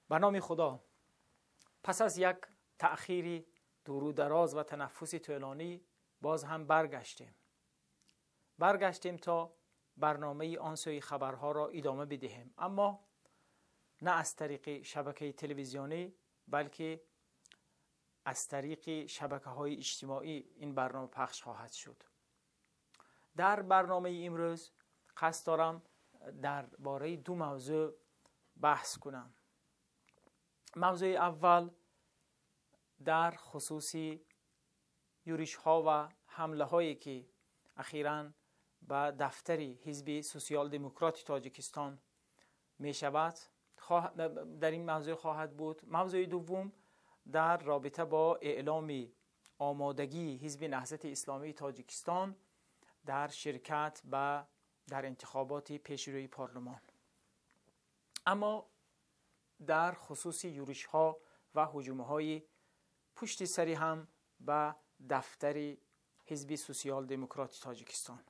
به نام خدا. پس از یک تأخیری دور و دراز و تنفسی طولانی باز هم برگشتیم تا برنامه آن سوی خبرها را ادامه بدهیم، اما نه از طریق شبکه تلویزیونی بلکه از طریق شبکه‌های اجتماعی این برنامه پخش خواهد شد. در برنامه امروز قصد دارم درباره دو موضوع بحث کنم. موضوع اول در خصوص یورش ها و حمله هایی که اخیراً به دفتر حزب سوسیال دموکرات تاجیکستان می شود در این موضوع خواهد بود. موضوع دوم در رابطه با اعلام آمادگی حزب نهضت اسلامی تاجیکستان در شرکت در انتخابات پیشروی پارلمان. اما در خصوص یورش ها و هجوم های پشت سری هم به دفتر حزب سوسیال دموکرات تاجیکستان.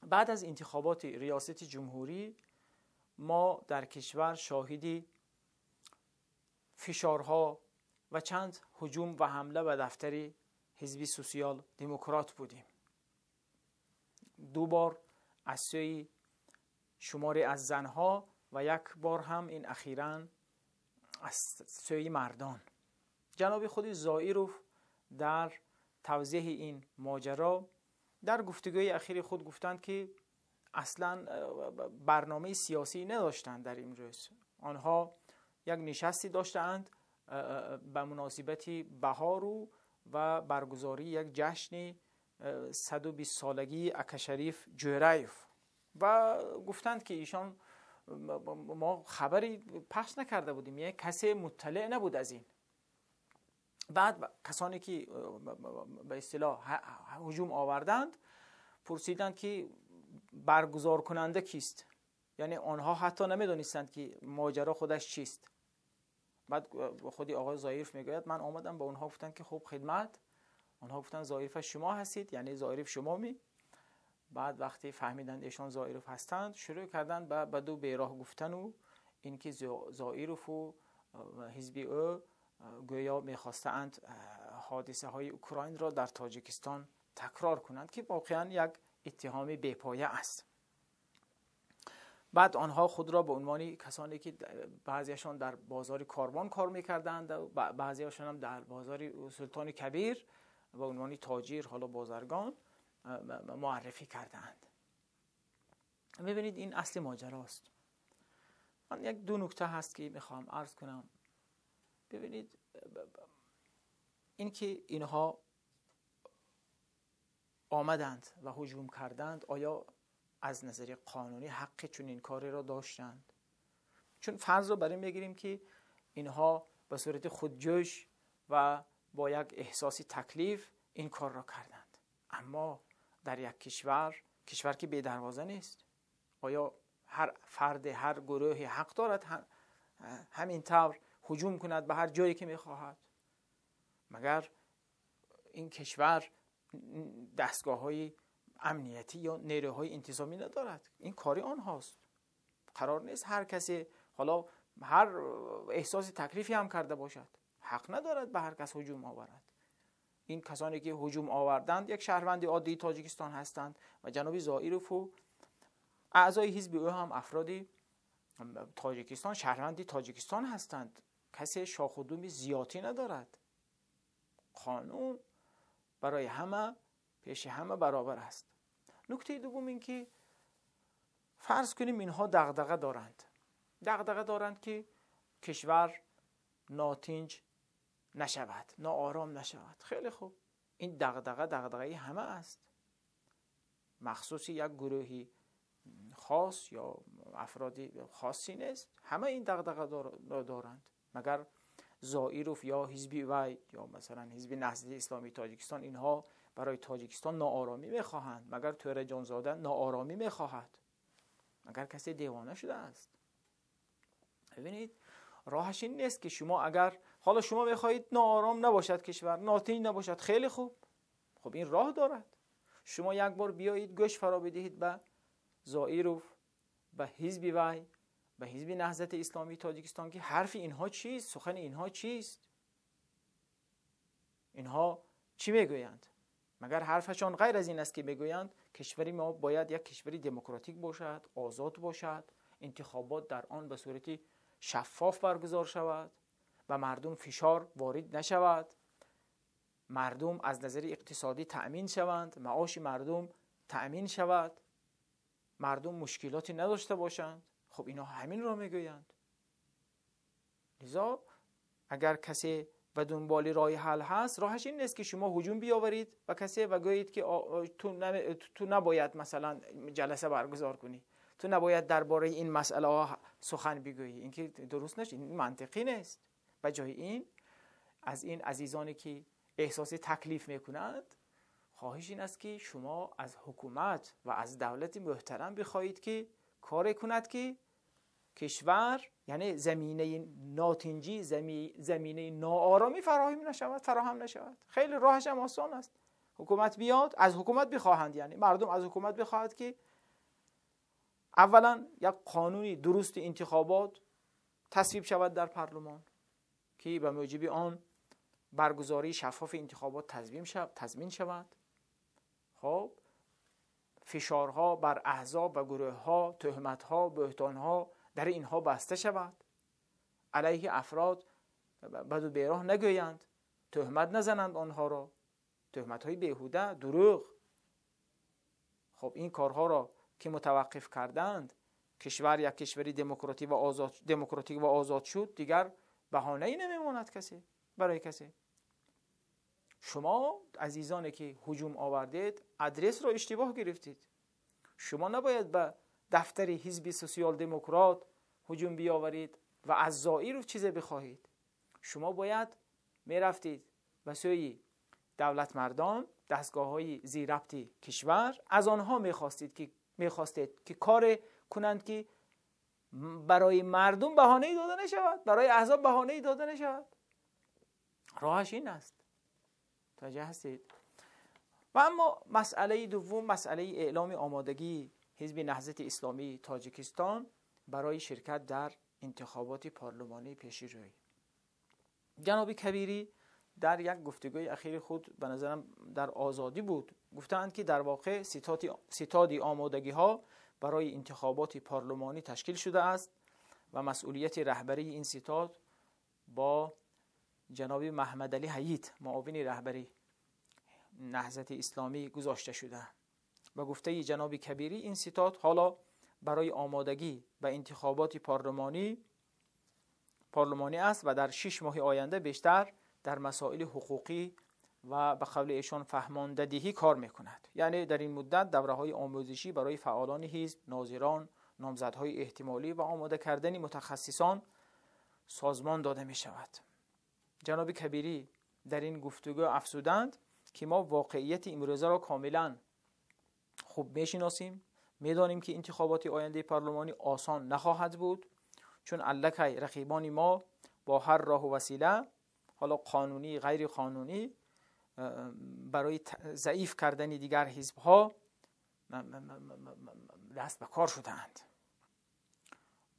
بعد از انتخابات ریاست جمهوری ما در کشور شاهد فشارها و چند هجوم و حمله به دفتر حزب سوسیال دموکرات بودیم. دو بار از سوی شماری از زنها و یک بار هم این اخیراً از سوی مردان. جناب خود زائیروف در توضیح این ماجرا در گفتگوی اخیر خود گفتند که اصلا برنامه سیاسی نداشتند. در این روز آنها یک نشستی داشتند به مناسبت بهار و برگزاری یک جشن 120 سالگی اکاشریف جویرایف و گفتند که ایشان ما خبری پخش نکرده بودیم، یک کسی مطلع نبود از این. بعد کسانی که به اصطلاح هجوم آوردند پرسیدند که برگزار کننده کیست، یعنی آنها حتی نمیدونستند که ماجرا خودش چیست. بعد خودی آقای زائیروف میگوید من آمدم به اونها گفتن که خب خدمت. آنها گفتن زائیروف شما هستید، یعنی زائیروف شما می. بعد وقتی فهمیدند ایشان زائیروف هستند شروع کردند به دو بیراه گفتن و اینکه زائیروف و حزب او گویا میخواستند حادثه های اوکراین را در تاجیکستان تکرار کنند که واقعا یک اتهام بی‌پایه است. بعد آنها خود را به عنوان کسانی که بعضیشان در بازار کاروان کار میکردند و بعضیشان هم در بازار سلطان کبیر به عنوان تاجر حالا بازرگان معرفی کردند. ببینید این اصل ماجراست. من یک دو نکته هست که میخوام عرض کنم. ببینید این که اینها آمدند و هجوم کردند آیا از نظر قانونی حق چون این کاری را داشتند؟ چون فرض رو برای میگیریم که اینها به صورت خودجوش و با یک احساسی تکلیف این کار را کردند. اما در یک کشور که بی دروازه نیست، آیا هر فرد هر گروهی حق دارد همین طور هجوم کند به هر جایی که میخواهد؟ مگر این کشور دستگاه‌های امنیتی یا نیروهای انتظامی ندارد؟ این کاری آنهاست. قرار نیست هر کسی حالا هر احساس تکلیفی هم کرده باشد حق ندارد به هر کس هجوم آورد. این کسانی که هجوم آوردند یک شهروند عادی تاجیکستان هستند و جناب زائیروف و اعضای حزب او هم افرادی تاجیکستان شهروندی تاجیکستان هستند. کسی شاخ و دوم زیادی ندارد. قانون برای همه پیش همه برابر است. نکته دوم این که فرض کنیم اینها دغدغه دارند که کشور ناتنج نشود، ناآرام نشود. خیلی خوب، این دغدغه همه است، مخصوص یک گروهی خاص یا افرادی خاصی نیست. همه این دغدغه دارند. مگر زائیروف یا حزب وی یا مثلا حزب نهضت اسلامی تاجیکستان اینها برای تاجیکستان ناآرامی میخواهند؟ مگر تور جانزاده ناآرامی میخواهد؟ مگر کسی دیوانه شده است؟ ببینید راهش این نیست که شما اگر حالا شما میخواهید ناآرام نباشد کشور، ناتنج نباشد، خیلی خوب، خب این راه دارد. شما یک بار بیایید گوش فرا بدهید به زائیروف، به حزب وی به حزب نهضت اسلامی تاجیکستان که حرف اینها چیست؟ سخن اینها چیست؟ اینها چی میگویند؟ مگر حرفشان غیر از این است که بگویند کشوری ما باید یک کشوری دموکراتیک باشد، آزاد باشد، انتخابات در آن به صورت شفاف برگزار شود و مردم فشار وارد نشود، مردم از نظر اقتصادی تأمین شوند، معاش مردم تأمین شود، مردم مشکلاتی نداشته باشند. خب اینا همین را میگویند. لذا اگر کسی و دنبال راه حل هست، راهش این نیست که شما هجوم بیاورید و کسی و گویید که تو نباید مثلا جلسه برگزار کنی، تو نباید درباره این مسئله ها سخن بگویی. این که درست نشه، این منطقی نیست. و جای این از این عزیزانی که احساس تکلیف میکنند، خواهش این است که شما از حکومت و از دولت محترم بخواهید که کار کند که کشور، یعنی زمینه ناتنجی، زمینه ناآرامی فراهم نشود. خیلی راهش هم آسان است. حکومت بیاد، از حکومت بخواهند، یعنی مردم از حکومت بخواهد که اولا یک قانونی درست انتخابات تصویب شود در پارلمان که به موجب آن برگزاری شفاف انتخابات تضمین شود. خب فشارها بر احزاب و گروه‌ها، تهمت‌ها، بهتان‌ها در اینها بسته شود، علیه افراد بد و بیراه نگویند، تهمت نزنند آنها را، تهمت‌های بیهوده، دروغ. خب این کارها را که متوقف کردند، کشور یک کشوری دموکراتیک و آزاد شد، دیگر بهانه‌ای نمیماند کسی برای کسی. شما عزیزانی که هجوم آوردید، آدرس را اشتباه گرفتید. شما نباید به دفتر حزب سوسیال دموکرات هجوم بیاورید و از زائر چیزی بخواهید. شما باید میرفتید به سوی دولت مردان، دستگاه‌های زیرربط کشور، از آنها میخواستید که کار کنند که برای مردم بهانه‌ای داده نشود، برای احزاب بهانه‌ای داده نشود. راهش این است. توجه هستید؟ و اما مسئله دوم، مسئله اعلام آمادگی حزب نهضت اسلامی تاجیکستان برای شرکت در انتخابات پارلمانی پیش روی. جناب کبیری در یک گفتگوی اخیر خود به نظرم در آزادی بود، گفتند که در واقع ستاد آمادگی ها برای انتخابات پارلمانی تشکیل شده است و مسئولیت رهبری این ستاد با جناب محمد علی حییت، معاون رهبری نهضت اسلامی، گذاشته شده. و گفته جناب کبیری این ستاد حالا برای آمادگی به انتخابات پارلمانی است و در 6 ماه آینده بیشتر در مسائل حقوقی و به قول ایشان فهماندهی کار میکند. یعنی در این مدت دوره‌های آموزشی برای فعالان حزب، ناظران، نامزدهای احتمالی و آماده کردن متخصصان سازمان داده می شود. جناب کبیری در این گفتگو افزودند که ما واقعیت امروزه را کاملا خوب میشناسیم، میدانیم که انتخابات آینده پارلمانی آسان نخواهد بود، چون الکی رقیبان ما با هر راه و وسیله، حالا قانونی غیر قانونی، برای ضعیف کردن دیگر حزب‌ها دست به کار شدند.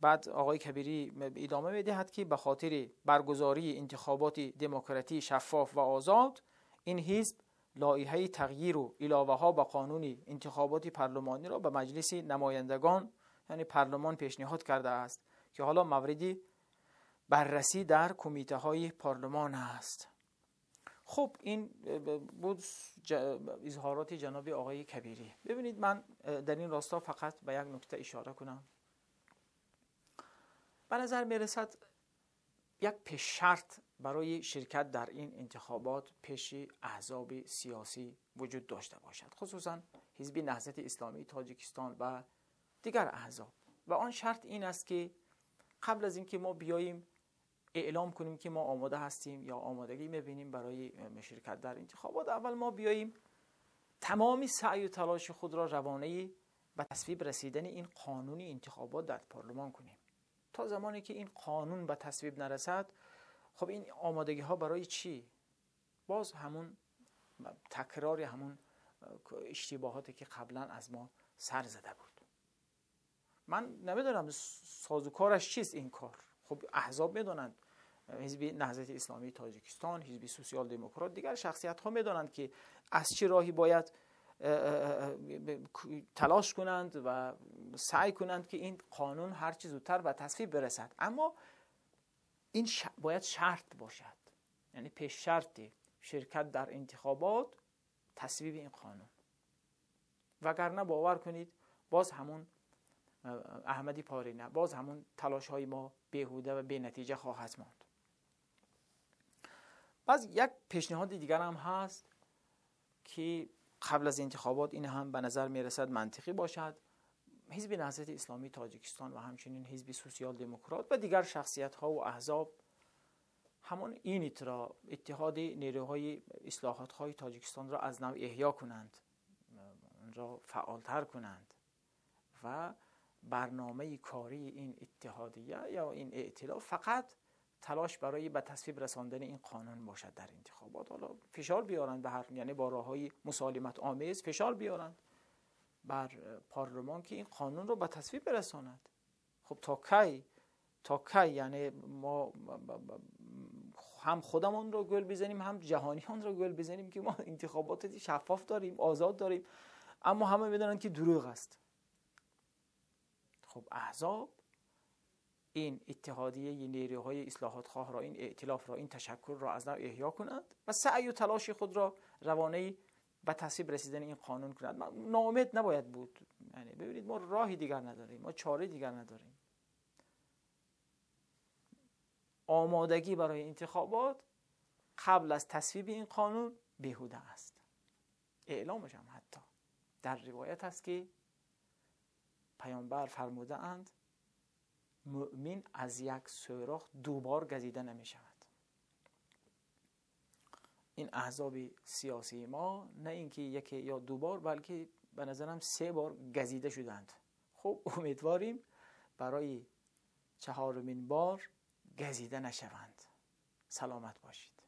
بعد آقای کبیری ادامه میدهد که به خاطر برگزاری انتخابات دموکراتی شفاف و آزاد، این حزب لایحه تغییر و علاوه ها به قانون انتخابات پارلمانی را به مجلس نمایندگان یعنی پارلمان پیشنهاد کرده است که حالا موردی بررسی در کمیته های پارلمان است. خب این بود اظهارات جناب آقای کبیری. ببینید من در این راستا فقط به یک نکته اشاره کنم. به نظر میرسد یک پیش شرط برای شرکت در این انتخابات پیش احزاب سیاسی وجود داشته باشد، خصوصا حزب نهضت اسلامی تاجیکستان و دیگر احزاب. و آن شرط این است که قبل از اینکه ما بیاییم اعلام کنیم که ما آماده هستیم یا آمادگی میبینیم برای شرکت در انتخابات، اول ما بیاییم تمامی سعی و تلاش خود را روانه به تصویب رسیدن این قانون انتخابات در پارلمان کنیم. تا زمانی که این قانون به تصویب نرسد، خب این آمادگی ها برای چی؟ باز همون تکرار همون اشتباهاتی که قبلا از ما سر زده بود. من نمیدونم سازوکارش چیست این کار. خب احزاب میدونند، حزب نهضت اسلامی تاجیکستان، حزب سوسیال دموکرات، دیگر شخصیت ها میدونند که از چه راهی باید تلاش کنند و سعی کنند که این قانون هر چه زودتر به تصویب برسد. اما این باید شرط باشد، یعنی پیش شرط شرکت در انتخابات تصویب این قانون، وگرنه باور کنید باز همون احمدی پارینه، باز همون تلاش های ما بیهوده و بی نتیجه خواهد ماند. باز یک پیشنهاد دیگر هم هست که قبل از انتخابات این هم به نظر می رسد منطقی باشد. حزب نهضت اسلامی تاجیکستان و همچنین حزب سوسیال دموکرات و دیگر شخصیت ها و احزاب همون این را اتحاد نیروهای اصلاحات های تاجیکستان را از نو احیا کنند، اون را فعالتر کنند و برنامه کاری این اتحادیه یا این ائتلاف فقط تلاش برای به تصویب رساندن این قانون باشد در انتخابات. حالا فشار بیارند به هر، یعنی با راههای مسالمت آمیز فشار بیارند بر پارلمان که این قانون رو به تصویب برساند. خب تا کی یعنی ما هم خودمون رو گل بزنیم هم جهانیان رو گل بزنیم که ما انتخابات شفاف داریم، آزاد داریم، اما همه میدونن که دروغ است. خب احزاب این اتحادیه نیروهای اصلاحات خواه را، این ائتلاف را، این تشکل را از نو احیا کنند و سعی و تلاش خود را روانه به تصویب رسیدن این قانون کنند. ناامید نباید بود. یعنی ببینید ما راهی دیگر نداریم، ما چاره دیگر نداریم. آمادگی برای انتخابات قبل از تصویب این قانون بیهوده است. اعلامش هم حتی در روایت است که پیامبر فرموده اند مؤمن از یک سوراخ دوبار گزیده نمی شود. این احزاب سیاسی ما نه اینکه یک یا دو بار بلکه به نظرم 3 بار گزیده شدند. خب امیدواریم برای 4مین بار گزیده نشوند. سلامت باشید.